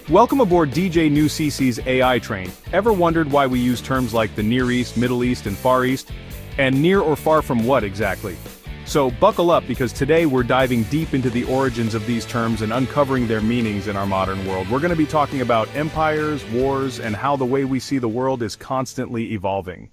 Welcome aboard DJ NewCC's AI train. Ever wondered why we use terms like the Near East, Middle East, and Far East? And near or far from what exactly? So buckle up, because today we're diving deep into the origins of these terms and uncovering their meanings in our modern world. We're going to be talking about empires, wars, and how the way we see the world is constantly evolving.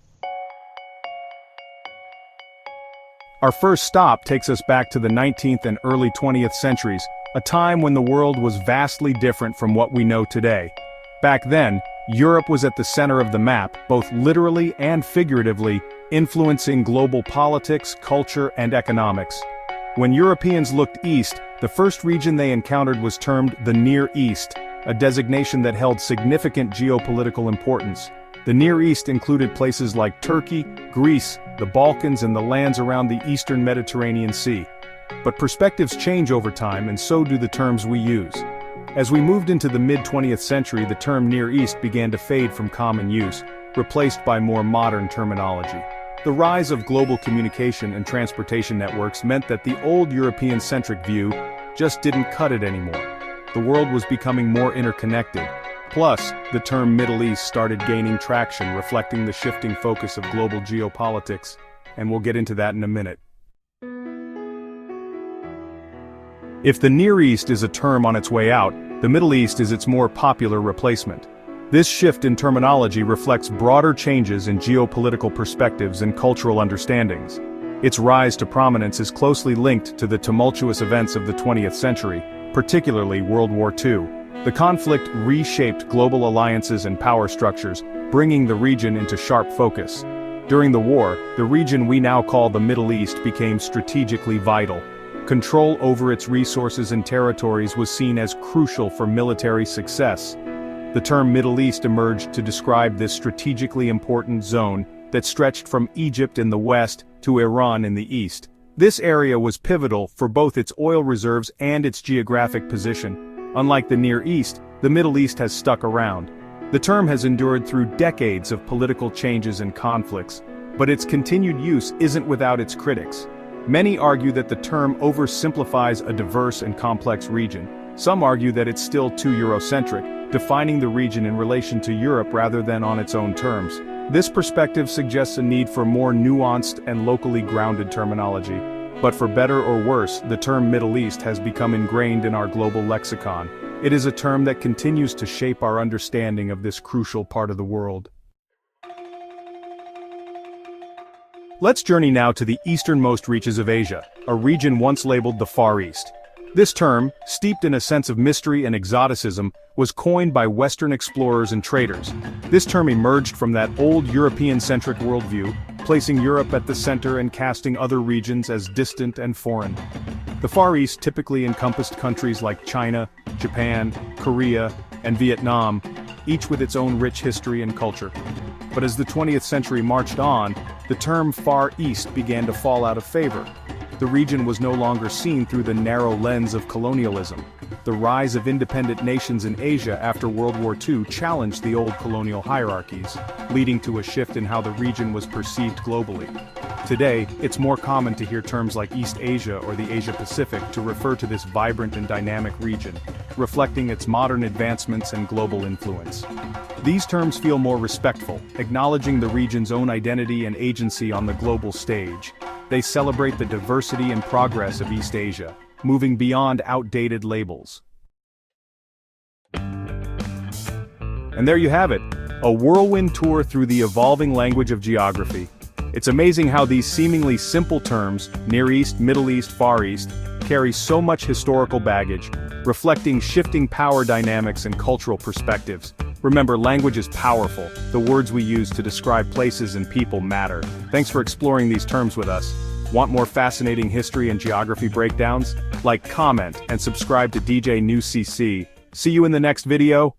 Our first stop takes us back to the 19th and early 20th centuries, a time when the world was vastly different from what we know today. Back then, Europe was at the center of the map, both literally and figuratively, influencing global politics, culture, and economics. When Europeans looked east, the first region they encountered was termed the Near East, a designation that held significant geopolitical importance. The Near East included places like Turkey, Greece, the Balkans, and the lands around the eastern Mediterranean Sea. But perspectives change over time, and so do the terms we use. As we moved into the mid-20th century, the term Near East began to fade from common use, replaced by more modern terminology. The rise of global communication and transportation networks meant that the old European-centric view just didn't cut it anymore. The world was becoming more interconnected. Plus, the term Middle East started gaining traction, reflecting the shifting focus of global geopolitics, and we'll get into that in a minute. If the Near East is a term on its way out, the Middle East is its more popular replacement. This shift in terminology reflects broader changes in geopolitical perspectives and cultural understandings. Its rise to prominence is closely linked to the tumultuous events of the 20th century, particularly World War II. The conflict reshaped global alliances and power structures, bringing the region into sharp focus. During the war, the region we now call the Middle East became strategically vital. Control over its resources and territories was seen as crucial for military success. The term Middle East emerged to describe this strategically important zone that stretched from Egypt in the west to Iran in the east. This area was pivotal for both its oil reserves and its geographic position. Unlike the Near East, the Middle East has stuck around. The term has endured through decades of political changes and conflicts, but its continued use isn't without its critics. Many argue that the term oversimplifies a diverse and complex region. Some argue that it's still too Eurocentric, defining the region in relation to Europe rather than on its own terms. This perspective suggests a need for more nuanced and locally grounded terminology. But for better or worse, the term Middle East has become ingrained in our global lexicon. It is a term that continues to shape our understanding of this crucial part of the world. Let's journey now to the easternmost reaches of Asia, a region once labeled the Far East. This term, steeped in a sense of mystery and exoticism, was coined by Western explorers and traders. This term emerged from that old European-centric worldview, placing Europe at the center and casting other regions as distant and foreign. The Far East typically encompassed countries like China, Japan, Korea, and Vietnam, each with its own rich history and culture. But as the 20th century marched on, the term Far East began to fall out of favor. The region was no longer seen through the narrow lens of colonialism. The rise of independent nations in Asia after World War II challenged the old colonial hierarchies, leading to a shift in how the region was perceived globally. Today, it's more common to hear terms like East Asia or the Asia-Pacific to refer to this vibrant and dynamic region, reflecting its modern advancements and global influence. These terms feel more respectful, acknowledging the region's own identity and agency on the global stage. They celebrate the diversity and progress of East Asia, moving beyond outdated labels. And there you have it, a whirlwind tour through the evolving language of geography. It's amazing how these seemingly simple terms, Near East, Middle East, Far East, carry so much historical baggage, reflecting shifting power dynamics and cultural perspectives. Remember, language is powerful. The words we use to describe places and people matter. Thanks for exploring these terms with us. Want more fascinating history and geography breakdowns? Like, comment, and subscribe to DJ NewCC. See you in the next video.